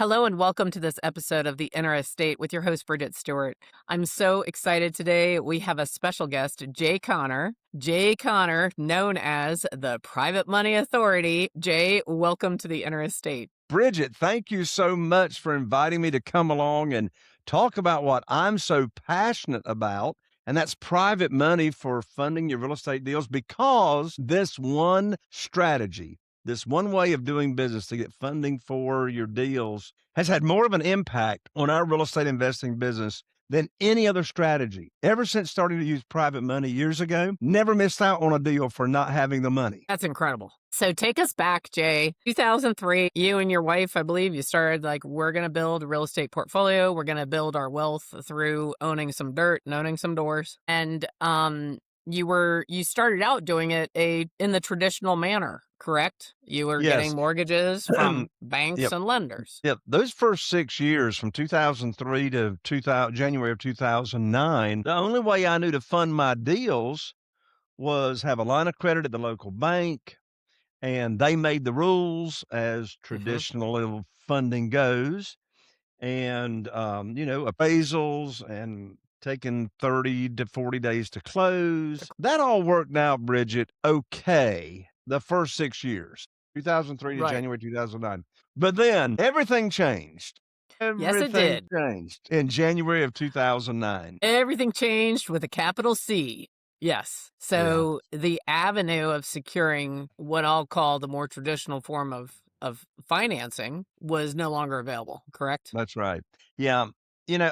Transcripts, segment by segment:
Hello and welcome to this episode of The Inner Estate with your host, Bridget Stuart. I'm so excited today. We have a special guest, Jay Connor. Jay Connor, known as the Private Money Authority. Jay, welcome to The Inner Estate. Bridget, thank you so much for inviting me to come along and talk about what I'm so passionate about, and that's private money for funding your real estate deals because this one strategy, this one way of doing business to get funding for your deals has had more of an impact on our real estate investing business than any other strategy. Ever since starting to use private money years ago, never missed out on a deal for not having the money. That's incredible. So take us back, Jay. 2003, you and your wife, I believe, you started like, we're going to build a real estate portfolio. We're going to build our wealth through owning some dirt and owning some doors. And you started out doing it in the traditional manner, correct? You were Yes. getting mortgages from banks Yep. and lenders. Yep. Those first 6 years from 2003 to January of 2009, the only way I knew to fund my deals was have a line of credit at the local bank, and they made the rules as Hmm. traditional funding goes, and appraisals and taking 30 to 40 days to close. That all worked out, Bridget, okay, the first 6 years, 2003 to Right. January 2009. But then everything changed. Yes, it Everything did. changed in January of 2009. Everything changed with a capital C. Yes. Yeah, So the avenue of securing what I'll call the more traditional form of financing was no longer available, correct? that's right. Yeah. You know,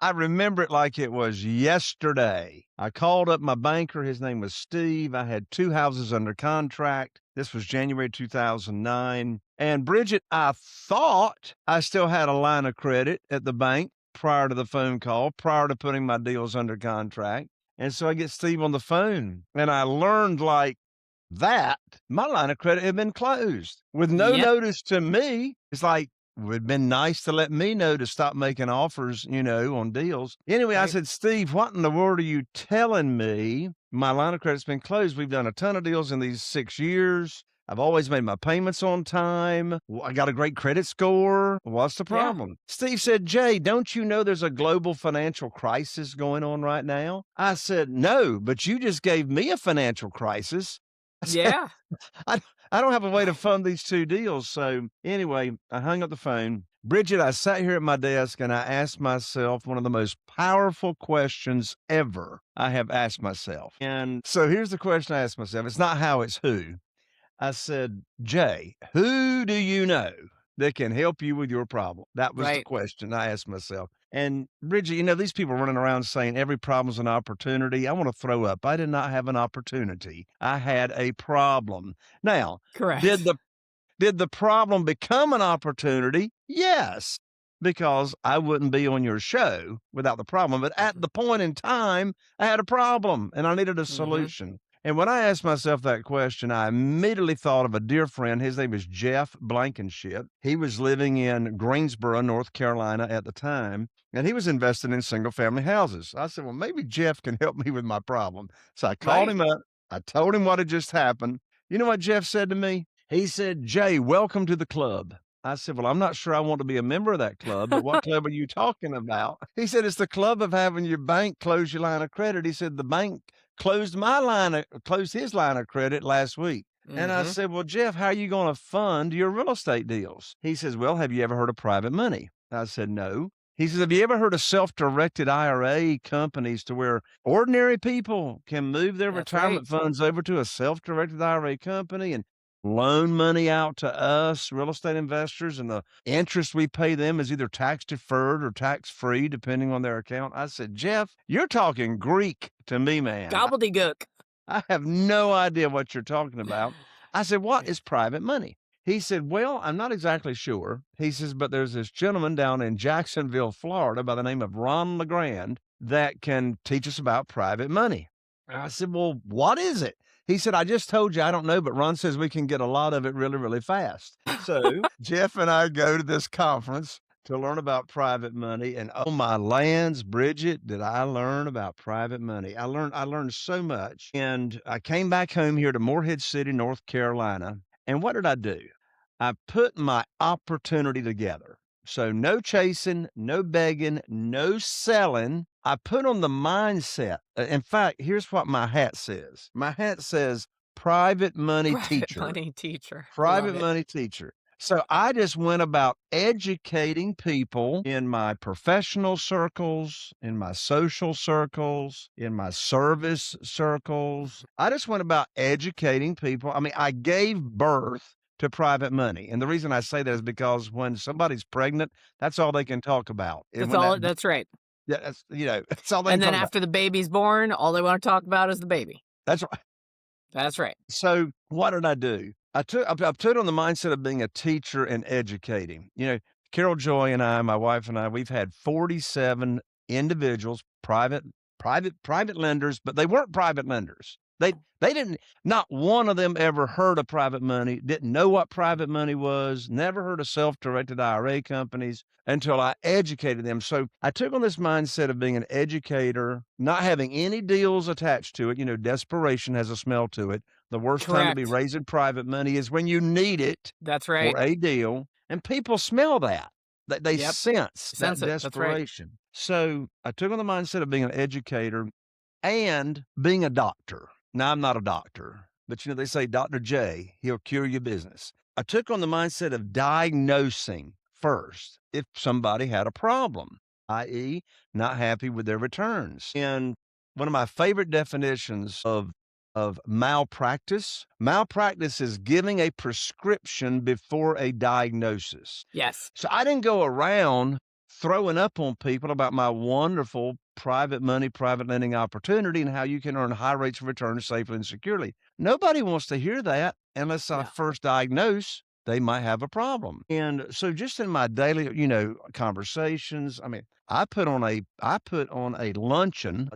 I remember it like it was yesterday. I called up my banker. His name was Steve. I had two houses under contract. This was January 2009. And Bridget, I thought I still had a line of credit at the bank prior to the phone call, prior to putting my deals under contract. And so I get Steve on the phone and I learned like that my line of credit had been closed with no Yep. notice to me. It's like, it would have been nice to let me know to stop making offers, on deals. Anyway, I Right. said, Steve, what in the world are you telling me? My line of credit's been closed. We've done a ton of deals in these 6 years. I've always made my payments on time. I got a great credit score. What's the Yeah. problem? Steve said, Jay, don't you know there's a global financial crisis going on right now? I said, no, but you just gave me a financial crisis. I said, Yeah. I I don't have a way to fund these two deals. So anyway, I hung up the phone. Bridget, I sat here at my desk and I asked myself one of the most powerful questions ever I have asked myself. And so here's the question I asked myself. It's not how, it's who. I said, Jay, who do you know that can help you with your problem? That was the Right. question I asked myself. And Bridget, these people running around saying every problem's an opportunity. I want to throw up. I did not have an opportunity. I had a problem. Now, did Correct. the did the problem become an opportunity? Yes, because I wouldn't be on your show without the problem. But at the point in time, I had a problem and I needed a Mm-hmm. solution. And when I asked myself that question, I immediately thought of a dear friend. His name is Jeff Blankenship. He was living in Greensboro, North Carolina at the time, and he was investing in single family houses. I said, well, maybe Jeff can help me with my problem. So I called Right. him up. I told him what had just happened. You know what Jeff said to me? He said, Jay, welcome to the club. I said, well, I'm not sure I want to be a member of that club, but what club are you talking about? He said, it's the club of having your bank close your line of credit. He said, the bank closed his line of credit last week. And I Mm-hmm. said, well, Jeff, how are you going to fund your real estate deals? He says, well, have you ever heard of private money? I said, no. He says, have you ever heard of self-directed IRA companies to where ordinary people can move their That's right. retirement funds over to a self-directed IRA company and loan money out to us, real estate investors, and the interest we pay them is either tax deferred or tax free, depending on their account? I said, Jeff, you're talking Greek to me, man. Gobbledygook. I have no idea what you're talking about. I said, what is private money? He said, well, I'm not exactly sure. He says, but there's this gentleman down in Jacksonville, Florida, by the name of Ron LeGrand that can teach us about private money. I said, well, what is it? He said, I just told you I don't know, but Ron says we can get a lot of it really, really fast. So Jeff and I go to this conference to learn about private money. And oh my lands, Bridget, did I learn about private money? I learned so much. And I came back home here to Morehead City, North Carolina. And what did I do? I put my opportunity together. So no chasing, no begging, no selling. I put on the mindset. In fact, here's what my hat says. My hat says private money Private teacher. money teacher. Love Private it. money teacher. So I just went about educating people in my professional circles, in my social circles, in my service circles. I just went about educating people. I mean, I gave birth to private money. And the reason I say that is because when somebody's pregnant, that's all they can talk about. And That's when all that's right. yeah, that's, that's all they can And then talk about. after the baby's born, all they want to talk about is the baby. That's right. That's right. So what did I do? I took on the mindset of being a teacher and educating. Carol Joy and I, my wife and I, we've had 47 individuals, private lenders, but they weren't private lenders. They didn't. Not one of them ever heard of private money. Didn't know what private money was. Never heard of self-directed IRA companies until I educated them. So I took on this mindset of being an educator, not having any deals attached to it. Desperation has a smell to it. The worst time to be Correct. raising private money is when you need it That's for right. a deal, and people smell that. They Yep. sense Sense that it. That's right. desperation. So I took on the mindset of being an educator and being a doctor. Now, I'm not a doctor, but they say Dr. J, he'll cure your business. I took on the mindset of diagnosing first if somebody had a problem, i.e., not happy with their returns. And one of my favorite definitions of malpractice is giving a prescription before a diagnosis. Yes. So I didn't go around throwing up on people about my wonderful private money, private lending opportunity and how you can earn high rates of return safely and securely. Nobody wants to hear that unless I No. first diagnose they might have a problem. And so just in my daily, conversations, I mean, I put on a luncheon,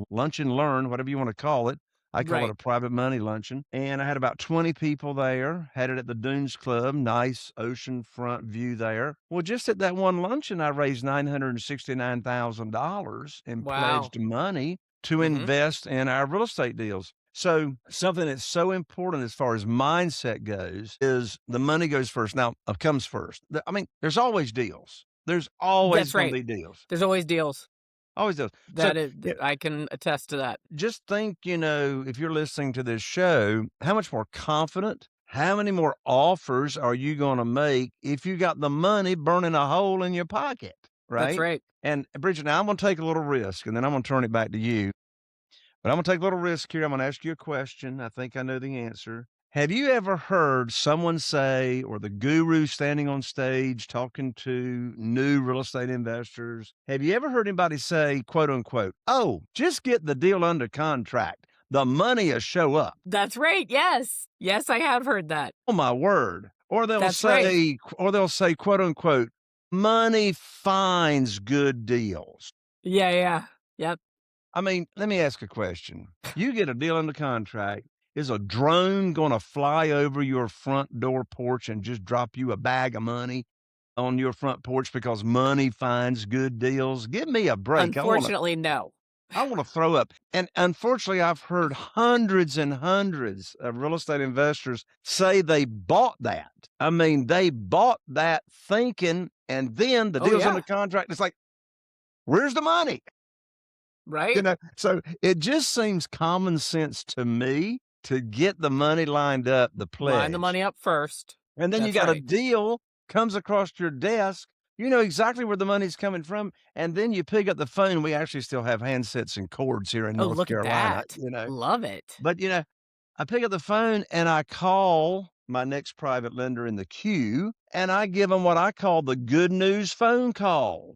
lunch and learn, whatever you want to call it. I call it Right. a private money luncheon. And I had about 20 people there, had it at the Dunes Club, nice oceanfront view there. Well, just at that one luncheon, I raised $969,000 in Wow. pledged money to Mm-hmm. invest in our real estate deals. So something that's so important as far as mindset goes is the money goes first. Now, comes first. I mean, there's always deals. There's always That's going to right. be deals. There's always deals. Always deals. So That is, I can attest to that. just think, if you're listening to this show, how much more confident, how many more offers are you going to make if you got the money burning a hole in your pocket, That's right? right. And Bridget, now I'm going to take a little risk and then I'm going to turn it back to you. But I'm going to take a little risk here. I'm going to ask you a question. I think I know the answer. Have you ever heard someone say, or the guru standing on stage talking to new real estate investors, have you ever heard anybody say, quote unquote, oh, just get the deal under contract. The money will show up. That's right. Yes. Yes, I have heard that. Oh, my word. Or they'll That's right. say, quote unquote, money finds good deals. Yeah. Yeah. Yep. I mean, let me ask a question. You get a deal under contract. Is a drone going to fly over your front door porch and just drop you a bag of money on your front porch because money finds good deals? Give me a break. Unfortunately, no. I want to throw up. And unfortunately, I've heard hundreds and hundreds of real estate investors say they bought that. I mean, they bought that thinking, and then the Oh, deal's under yeah. contract. It's like, where's the money? Right. So it just seems common sense to me to get the money lined up, the Line the pledge. money up first. And then you That's got a right. deal comes across your desk. You know exactly where the money's coming from. And then you pick up the phone. We actually still have handsets and cords here in Oh, North look at Carolina, that. Love it. But, I pick up the phone and I call my next private lender in the queue and I give them what I call the good news phone call.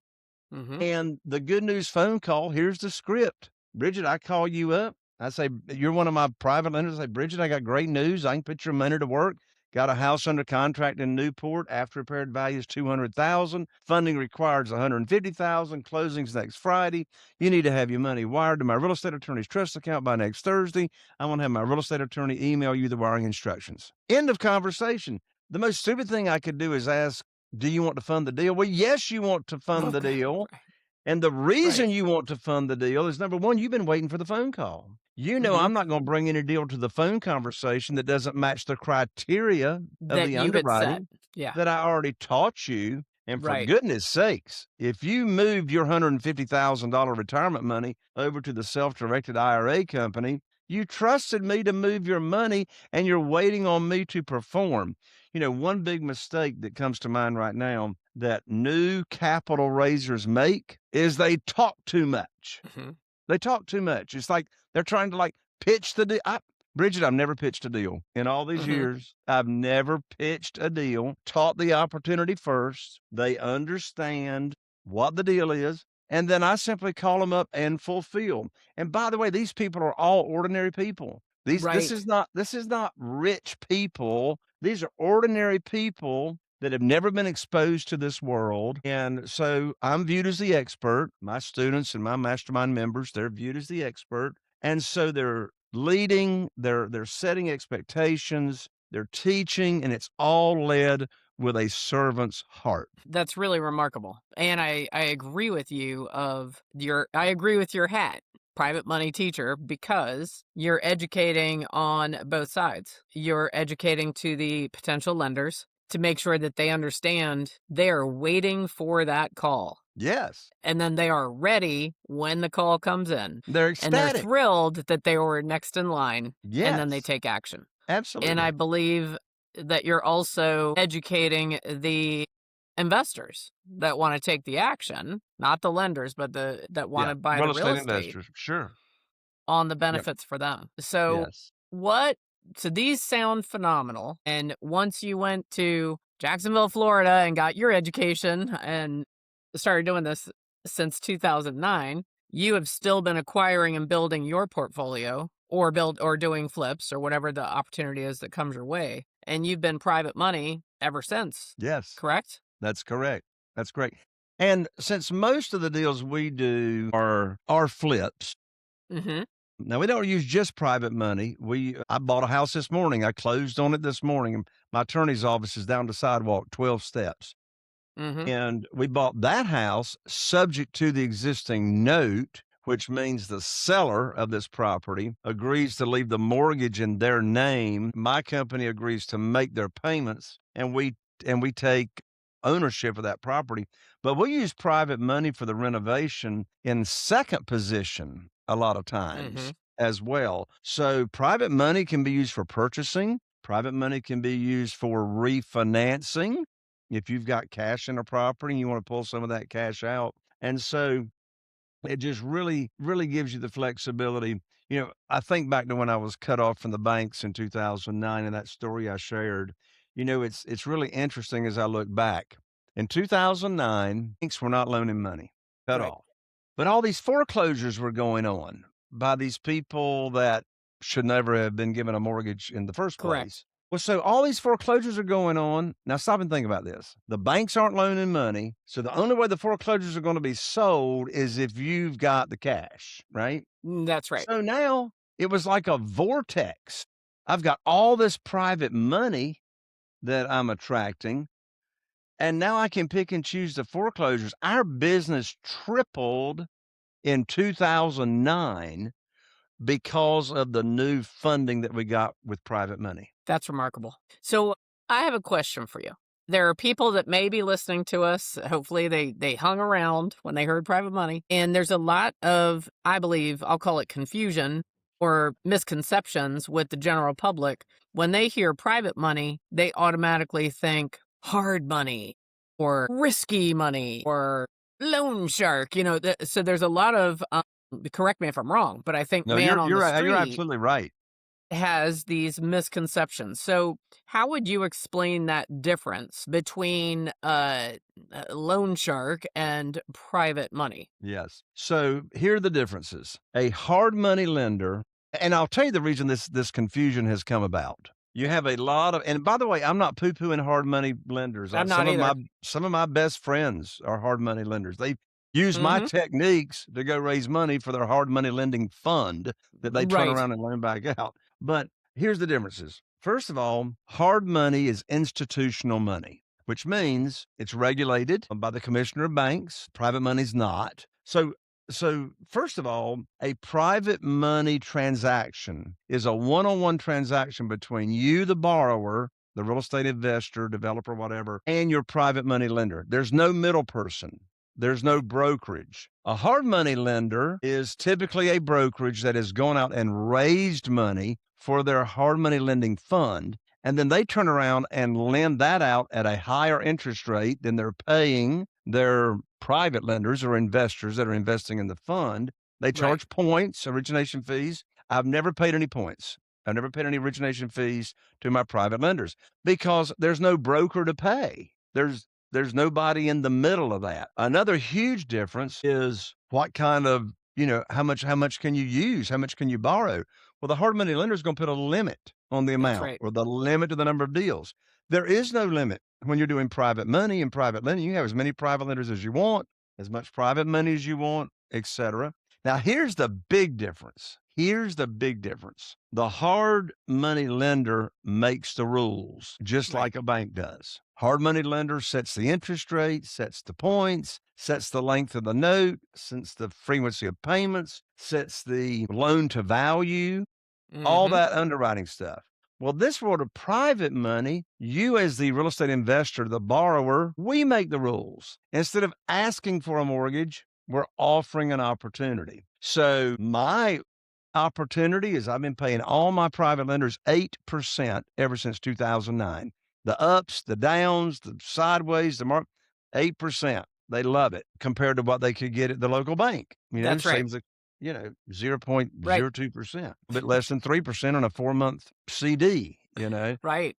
Mm-hmm. And the good news phone call, here's the script. Bridget, I call you up. I say, you're one of my private lenders. I say, Bridget, I got great news. I can put your money to work. Got a house under contract in Newport. After repaired value is $200,000. Funding requires $150,000. Closings next Friday. You need to have your money wired to my real estate attorney's trust account by next Thursday. I want to have my real estate attorney email you the wiring instructions. End of conversation. The most stupid thing I could do is ask, do you want to fund the deal? Well, yes, you want to fund the Okay. deal. Right. And the reason Right. you want to fund the deal is number one, you've been waiting for the phone call. Mm-hmm. I'm not going to bring any deal to the phone conversation that doesn't match the criteria of That the you had set. underwriting Yeah. that I already taught you And for Right. goodness sakes, if you moved your $150,000 retirement money over to the self-directed IRA company, you trusted me to move your money and you're waiting on me to perform. One big mistake that comes to mind right now that new capital raisers make is they talk too much. Mhm. They talk too much. It's like they're trying to pitch the deal. Bridget, I've never pitched a deal in all these Mhm. years. I've never pitched a deal. Taught the opportunity first. They understand what the deal is. And then I simply call them up and fulfill. And by the way, these people are all ordinary people. This is Right. not rich people. These are ordinary people that have never been exposed to this world. And so I'm viewed as the expert. My students and my mastermind members, they're viewed as the expert. And so they're leading, they're setting expectations, they're teaching, and it's all led with a servant's heart. That's really remarkable. And I agree with you I agree with your hat, private money teacher, because you're educating on both sides. You're educating to the potential lenders to make sure that they understand they are waiting for that call. Yes. And then they are ready when the call comes in. They're And they're ecstatic. thrilled that they were next in line, and then they Yes. take action. And I Absolutely. believe that you're also educating the investors that want to take the action, not the lenders, but that want Yeah. to buy the Real real estate estate investors. Sure. on the Yep. benefits for them. So Yes. what so these sound phenomenal. And once you went to Jacksonville, Florida and got your education and started doing this since 2009, you have still been acquiring and building your portfolio or doing flips or whatever the opportunity is that comes your way. And you've been private money ever since, Yes. correct? That's correct. That's great. And since most of the deals we do are flips, Mhm. now we don't use just private money. I bought a house this morning. I closed on it this morning. And my attorney's office is down the sidewalk, 12 steps. Mhm. And we bought that house subject to the existing note, which means the seller of this property agrees to leave the mortgage in their name. My company agrees to make their payments, and we take ownership of that property. But we use private money for the renovation in second position a lot of times Mhm. as well. So private money can be used for purchasing. Private money can be used for refinancing if you've got cash in a property and you want to pull some of that cash out. And so it just really, really gives you the flexibility. I think back to when I was cut off from the banks in 2009 and that story I shared. It's really interesting as I look back. In 2009, banks were not loaning money at Right. all. But all these foreclosures were going on by these people that should never have been given a mortgage in the first place. Correct. Well, so all these foreclosures are going on. Now, stop and think about this. The banks aren't loaning money. So the only way the foreclosures are going to be sold is if you've got the cash, right? That's right. So now it was like a vortex. I've got all this private money that I'm attracting, and now I can pick and choose the foreclosures. Our business tripled in 2009 because of the new funding that we got with private money. That's remarkable. So I have a question for you. There are people that may be listening to us. Hopefully they hung around when they heard private money. And there's a lot of, I believe, I'll call it confusion or misconceptions with the general public. When they hear private money, they automatically think hard money or risky money or loan shark. So there's a lot of, correct me if I'm wrong, but I think No, man on the you're street absolutely right. has these misconceptions. So, how would you explain that difference between a loan shark and private money? Yes. So here are the differences. A hard money lender, and I'll tell you the reason this confusion has come about. You have a lot of, and by the way, I'm not poo-pooing hard money lenders. I'm not either. Some of my best friends are hard money lenders. They use my Mhm. techniques to go raise money for their hard money lending fund that they turn Right. around and loan back out. But here's the differences. First of all, hard money is institutional money, which means it's regulated by the commissioner of banks. Private money's not. So first of all, a private money transaction is a one-on-one transaction between you, the borrower, the real estate investor, developer, whatever, and your private money lender. There's no middle person. There's no brokerage. A hard money lender is typically a brokerage that has gone out and raised money for their hard money lending fund. And then they turn around and lend that out at a higher interest rate than they're paying their private lenders or investors that are investing in the fund. They Right. charge points, origination fees. I've never paid any points. I've never paid any origination fees to my private lenders because there's no broker to pay. There's nobody in the middle of that. Another huge difference is what kind of, how much can you use? How much can you borrow? Well, the hard money lender is going to put a limit on the That's amount right. or the limit to the number of deals. There is no limit when you're doing private money and private lending. You have as many private lenders as you want, as much private money as you want, etc. Now, here's the big difference. Here's the big difference. The hard money lender makes the rules, just Right. like a bank does. Hard money lender sets the interest rate, sets the points, sets the length of the note, sets the frequency of payments, sets the loan to value, all Mhm. that underwriting stuff. Well, this world of private money, you as the real estate investor, the borrower, we make the rules. Instead of asking for a mortgage, we're offering an opportunity. So my opportunity is I've been paying all my private lenders 8% ever since 2009. The ups, the downs, the sideways, the mark, 8%. They love it compared to what they could get at the local bank. That's right. Saves a, Right. 0.02%, a bit less than 3% on a 4-month CD. Right.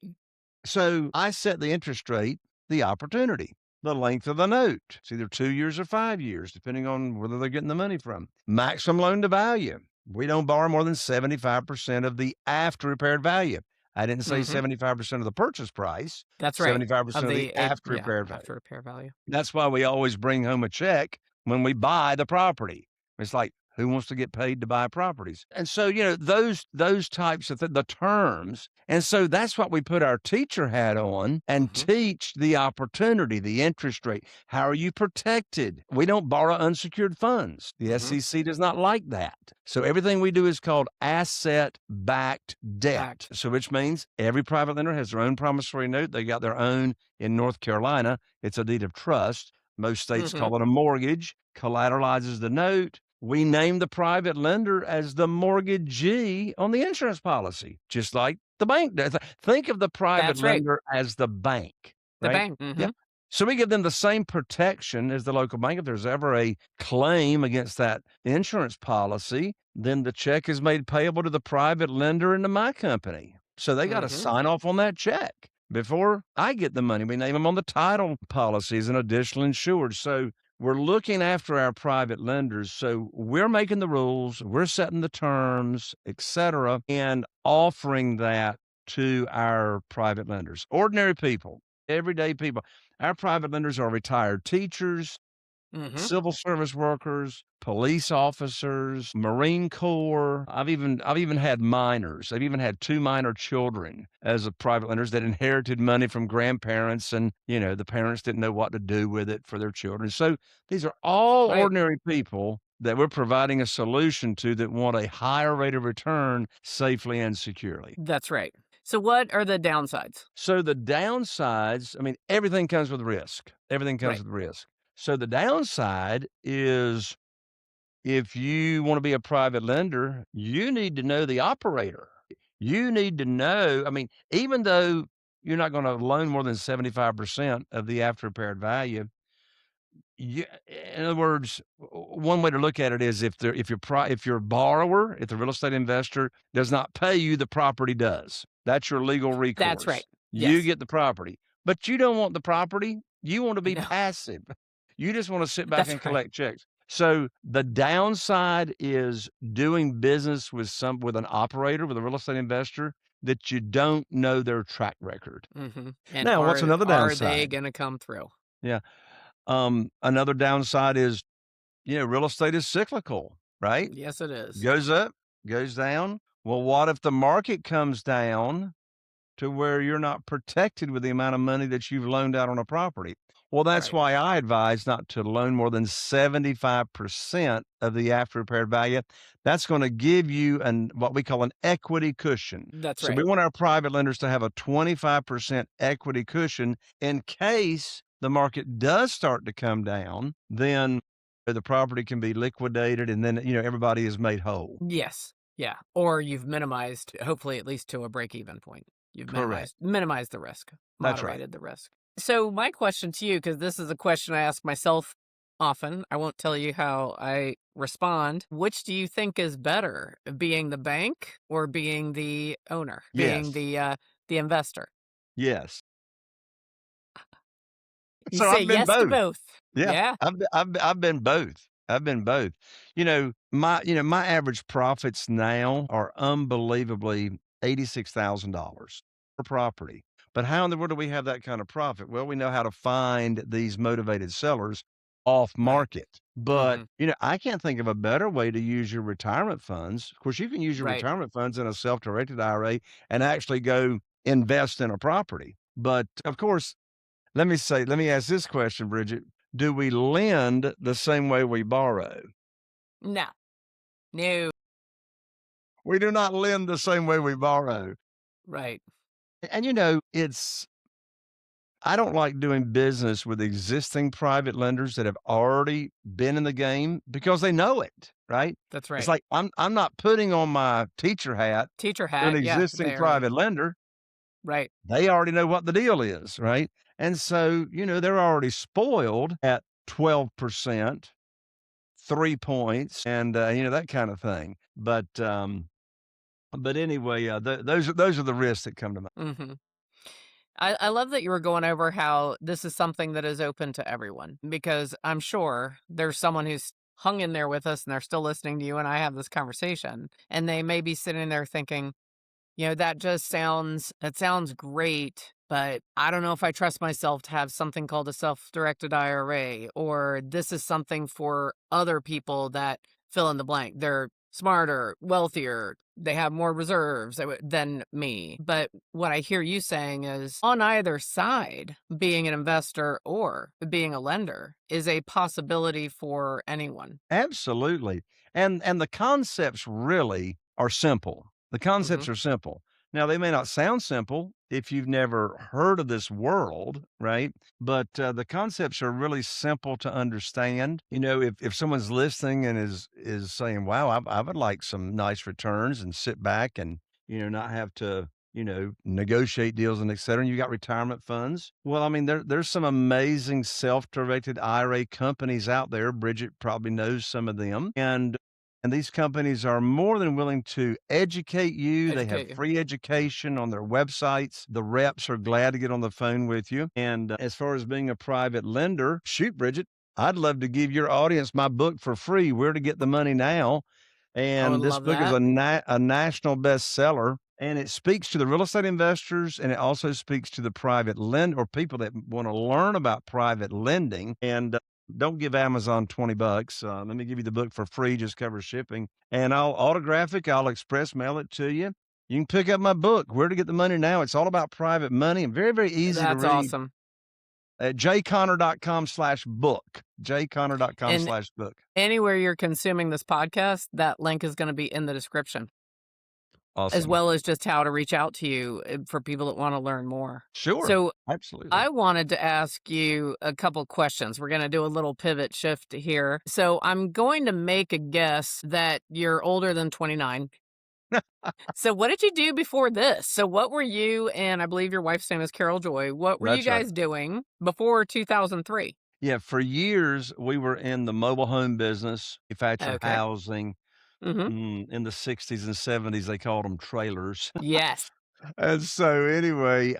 So I set the interest rate, the opportunity, the length of the note. It's either 2 years or 5 years, depending on whether they're getting the money from. Maximum loan to value. We don't borrow more than 75% of the after repaired value. I didn't say Mhm. 75% of the purchase price, That's right. Of 75% of the the a after yeah, repaired value. after repair value. That's why we always bring home a check when we buy the property. It's like, who wants to get paid to buy properties? And so, those types of the terms. And so that's what we put our teacher hat on and Mhm. teach the opportunity, the interest rate. How are you protected? We don't borrow unsecured funds. The Mhm. SEC does not like that. So everything we do is called asset backed debt. Fact. So which means every private lender has their own promissory note. They got their own in North Carolina. It's a deed of trust. Most states Mhm. call it a mortgage, collateralizes the note. We name the private lender as the mortgagee on the insurance policy, just like the bank does. Think of the private That's right. lender as the bank, The right? bank. Yeah. Mhm. So we give them the same protection as the local bank. If there's ever a claim against that insurance policy, then the check is made payable to the private lender and to my company. So they got to Mhm. sign off on that check before I get the money. We name them on the title policy as an additional insured. So we're looking after our private lenders. So we're making the rules, we're setting the terms, et cetera, and offering that to our private lenders, ordinary people, everyday people. Our private lenders are retired teachers, Mhm. civil service workers, police officers, Marine Corps. I've even had minors. I've even had 2 minor children as a private lenders that inherited money from grandparents and, the parents didn't know what to do with it for their children. So these are all Right. ordinary people that we're providing a solution to that want a higher rate of return safely and securely. That's right. So what are the downsides? So the downsides, I mean, everything comes with risk. Everything comes Right. with risk. So the downside is if you want to be a private lender, you need to know the operator. You need to know, I mean, even though you're not going to loan more than 75% of the after repaired value, you, in other words, one way to look at it is if your borrower, if the real estate investor does not pay you, the property does. That's your legal That's recourse. right. You Yes. get the property, but you don't want the property. You want to be No. passive. You just want to sit back That's and right. collect checks. So the downside is doing business with an operator, with a real estate investor that you don't know their track record. Mhm. And Now, what's another are they downside? gonna come through? Yeah. Another downside is real estate is cyclical, right? Yes, it is. Goes up, goes down. Well, what if the market comes down to where you're not protected with the amount of money that you've loaned out on a property? Well, that's Right. why I advise not to loan more than 75% of the after repaired value. That's going to give you an what we call an equity cushion. That's So we right. want our private lenders to have a 25% equity cushion in case the market does start to come down, then the property can be liquidated and then, everybody is made whole. Yes. Yeah. Or you've minimized, hopefully at least to a break even point. You've Correct. minimized the risk, That's right. moderated the risk. So my question to you, because this is a question I ask myself often, I won't tell you how I respond. Which do you think is better, being the bank or being the owner, being Yes. the investor? Yes. You So say I've been yes to both. both. Yeah, Yeah. I've been both. I've been both. My average profits now are unbelievably $86,000 per property. But how in the world do we have that kind of profit? Well, we know how to find these motivated sellers off Right. market. But, Hmm. I can't think of a better way to use your retirement funds. Of course, you can use your Right. retirement funds in a self-directed IRA and actually go invest in a property. But of course, let me ask this question, Bridget. Do we lend the same way we borrow? No. No. We do not lend the same way we borrow. Right. And I don't like doing business with existing private lenders that have already been in the game because they know it, right? That's It's right. like I'm not putting on my teacher hat Teacher to an hat. Yeah. existing They already. private lender. Right. They already know what the deal is, right? And so, they're already spoiled at 12%. 3 points and, that kind of thing. But anyway, those are the risks that come to mind. Hmm. I love that you were going over how this is something that is open to everyone, because I'm sure there's someone who's hung in there with us and they're still listening to you and I have this conversation, and they may be sitting there thinking, that sounds great, but I don't know if I trust myself to have something called a self-directed IRA, or this is something for other people that fill in the blank. They're smarter, wealthier, they have more reserves than me. But what I hear you saying is on either side, being an investor or being a lender is a possibility for anyone. Absolutely. And the concepts really are simple. The Hmm. concepts are simple. Now, they may not sound simple if you've never heard of this world, right? But the concepts are really simple to understand. If someone's listening and is saying, "Wow, I would like some nice returns and sit back and not have to." Negotiate deals and et cetera. And you got retirement funds. Well, I mean, there's some amazing self-directed IRA companies out there. Bridget probably knows some of them. And these companies are more than willing to educate you. They have Educate you. free education on their websites. The reps are glad to get on the phone with you. And as far as being a private lender, shoot, Bridget, I'd love to give your audience my book for free, Where to Get the Money Now. I would And this love book is that. a national bestseller, and it speaks to the real estate investors, and it also speaks to the private lend or people that want to learn about private lending. And don't give Amazon 20 bucks. Let me give you the book for free, just cover shipping. And I'll autograph it. I'll express mail it to you. You can pick up my book, Where to Get the Money Now. It's all about private money and very, very easy to That's read awesome. at jconnor.com/book. And jconnor.com/book. anywhere you're consuming this podcast, that link is gonna be in the description, as Awesome. well as just how to reach out to you, for people that wanna learn more. Sure. So, Absolutely. I wanted to ask you a couple questions. We're gonna do a little pivot shift here. So, I'm going to make a guess that you're older than 29. So, what did you do before this? So, what were you and I believe your wife's name is Carol Joy, what were you That's right. guys doing before 2003? Yeah, for years, we were in the mobile home business, manufactured Okay. housing. Mhm. In the '60s and '70s, they called them trailers. Yes. And so anyway,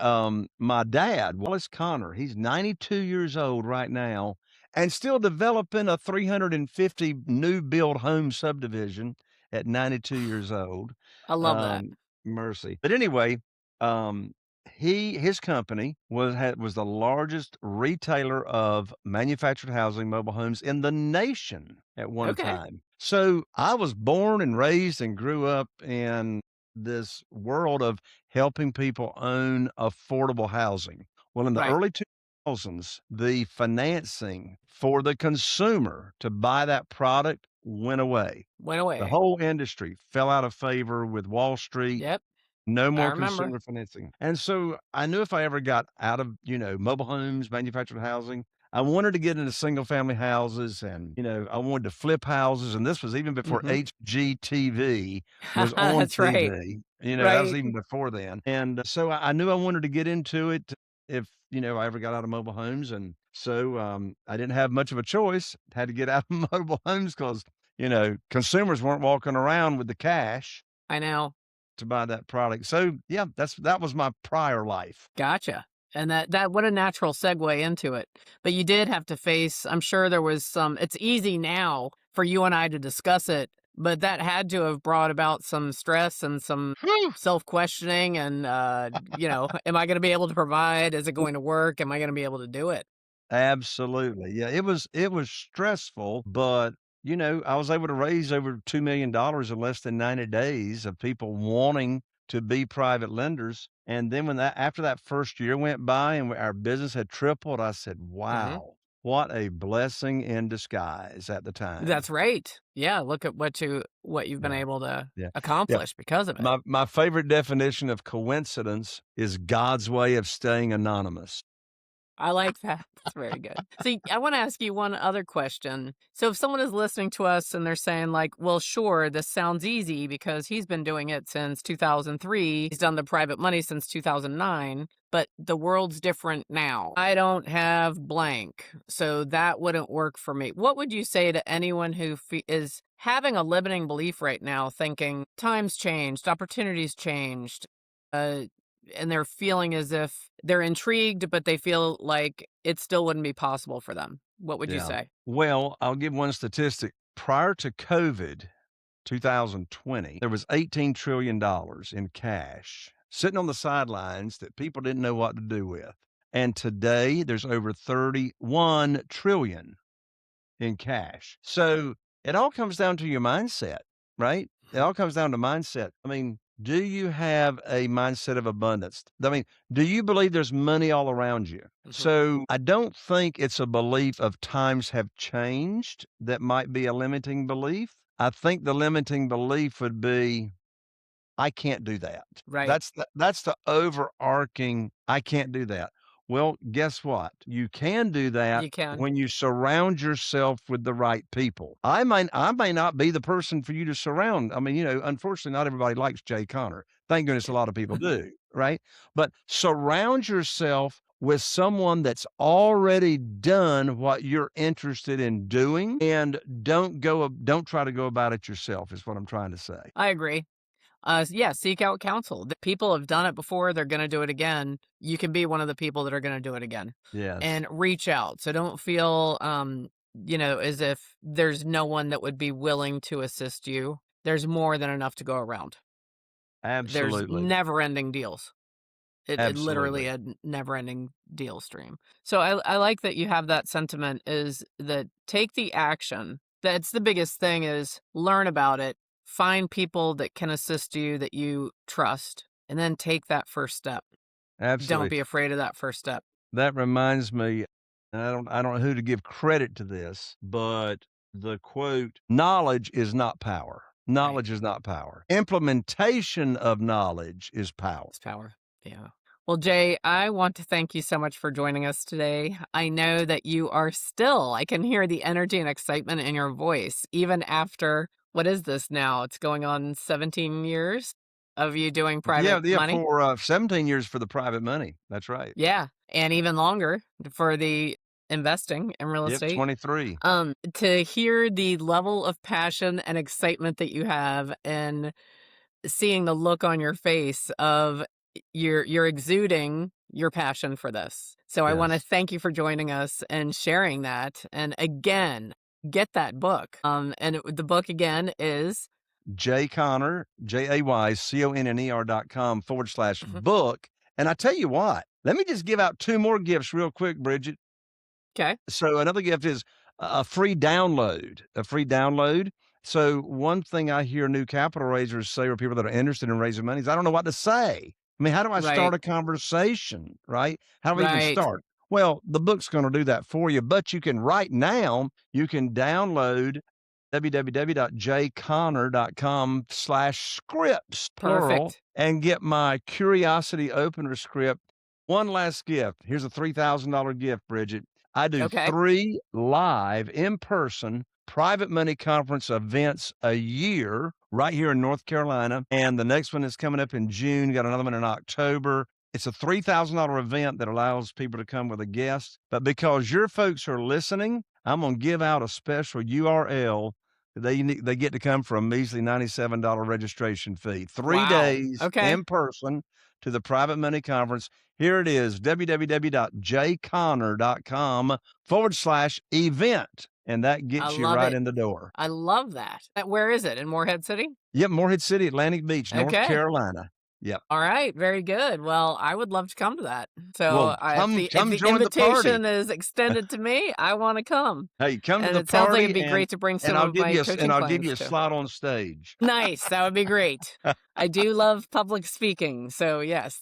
my dad, Wallace Connor, he's 92 years old right now and still developing a 350 new build home subdivision at 92 years old. I love that. Um, Mercy. But anyway, um, his company was the largest retailer of manufactured housing mobile homes in the nation at one Okay. time. So I was born and raised and grew up in this world of helping people own affordable housing. Well, in the Right. early two thousands, the financing for the consumer to buy that product went away. Went The away. whole industry fell out of favor with Wall Street. Yep, No I more remember. consumer financing. And so I knew if I ever got out of, mobile homes, manufactured housing, I wanted to get into single family houses and, I wanted to flip houses. And this was even before Mhm. HGTV was on That's right. TV. That was Right. even before then. And so I knew I wanted to get into it if, I ever got out of mobile homes. And so I didn't have much of a choice. Had to get out of mobile homes because, consumers weren't walking around with the cash I know. to buy that product. So, yeah, that was my prior life. Gotcha. And that what a natural segue into it. But you did have to face, I'm sure there was some, it's easy now for you and I to discuss it, but that had to have brought about some stress and some Whew. self-questioning and am I going to be able to provide? Is it going to work? Am I going to be able to do it? Absolutely. Yeah, it was stressful, but, I was able to raise over $2 million in less than 90 days of people wanting to be private lenders. And then when that after that first year went by and our business had tripled, I said, Mhm. "Wow, what a blessing in disguise," at the time. That's right. Yeah, look at what you've been Yeah. able to Yeah. Yeah. accomplish because of it. My favorite definition of coincidence is God's way of staying anonymous. I like that. That's very good. See, I want to ask you one other question. So, if someone is listening to us and they're saying, like, well, sure, this sounds easy because he's been doing it since 2003, he's done the private money since 2009, but the world's different now. I don't have blank, so that wouldn't work for me. What would you say to anyone who is having a limiting belief right now, thinking times changed, opportunities changed? Uh, and they're feeling as if they're intrigued, but they feel like it still wouldn't be possible for them. What would you Yeah. say? Well, I'll give one statistic. Prior to COVID, 2020, there was $18 trillion in cash sitting on the sidelines that people didn't know what to do with. And today there's over 31 trillion in cash. So it all comes down to your mindset, right? It Mhm. all comes down to mindset. I mean, do you have a mindset of abundance? I mean, do you believe there's money all around you? Mhm. So I don't think it's a belief of times have changed that might be a limiting belief. I think the limiting belief would be I can't do that. Right. That's the overarching, I can't do that. Well, guess what? You can do that You can. when you surround yourself with the right people. I may not be the person for you to surround. I mean, unfortunately, not everybody likes Jay Connor. Thank goodness a lot of people do, right? But surround yourself with someone that's already done what you're interested in doing and don't try to go about it yourself is what I'm trying to say. I agree. Yeah, seek out counsel. The people have done it before, they're gonna do it again. You can be one of the people that are gonna do it again. Yes. And reach out. So don't feel as if there's no one that would be willing to assist you. There's more than enough to go around. There's Absolutely. never ending deals. It literally Absolutely. a never ending deal stream. So I like that you have that sentiment is that take the action. That's the biggest thing is learn about it, find people that can assist you that you trust, and then take that first step. Don't Absolutely. be afraid of that first step. That reminds me, and I don't know who to give credit to this, but the quote, "Knowledge is not power. Right. Knowledge is not power. Implementation of knowledge is power." It's power. Yeah. Well, Jay, I want to thank you so much for joining us today. I know that you are still, I can hear the energy and excitement in your voice, even after, what is this now? It's going on 17 years of you doing Yeah, private yeah, money. for, 17 years for the private money. That's right. Yeah. And even longer for the investing in real Yep, estate. 23. To hear the level of passion and excitement that you have and seeing the look on your face of you're exuding your passion for this. So I wanna Yes. thank you for joining us and sharing that, and again, get that book. The book again is Jay Connor, JayConner.com mhm, /book. And I tell you what, let me just give out 2 more gifts real quick, Bridget. 'kay, So another gift is a free download, a free download. So one thing I hear new capital raisers say, or people that are interested in raising money, is I don't know what to say. I mean, how do I start right, a conversation, right? How do I even right. start? Well, the book's going to do that for you, but you can right now, you can download www.jconnor.com/scripts, plural, Perfect. and get my curiosity opener script. One last gift. Here's a $3,000 gift, Bridget. I do Okay. 3 live in-person private money conference events a year right here in North Carolina, and the next one is coming up in June, got another one in October. It's a $3,000 event that allows people to come with a guest, but because your folks are listening, I'm gonna give out a special URL. They get to come for a measly $97 registration fee. 3 Wow. days Okay. in person to the private money conference. Here it is, www.jconnor.com/event, and that I gets you love right it. in the door. I love that. Where is it? In Morehead City? Yep, Morehead City, Atlantic Beach, North Okay. Carolina. Yep. All right, very good. Well, I would love to come to that. So, Well, if come the come join the party. invitation is extended to me, I wanna come. Hey, come to And the it sounds like it'd party be great to bring and some I'll of give my you coaching a clients too. slot on stage. Nice, that would be great. I do love public speaking, so yes,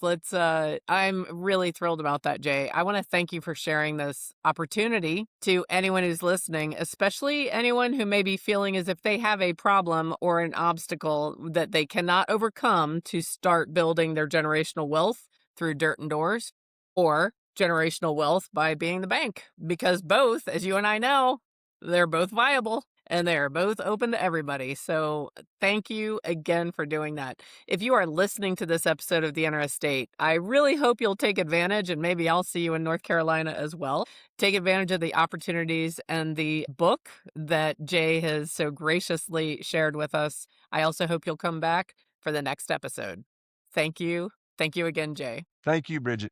I'm really thrilled about that, Jay. I wanna thank you for sharing this opportunity to anyone who's listening, especially anyone who may be feeling as if they have a problem or an obstacle that they cannot overcome to start building their generational wealth through dirt and doors, or generational wealth by being the bank, because both, as you and I know, they're both viable and they're both open to everybody. So thank you again for doing that. If you are listening to this episode of The Inner Estate, I really hope you'll take advantage, and maybe I'll see you in North Carolina as well. Take advantage of the opportunities and the book that Jay has so graciously shared with us. I also hope you'll come back for the next episode. Thank you. Thank you again, Jay. Thank you, Bridget.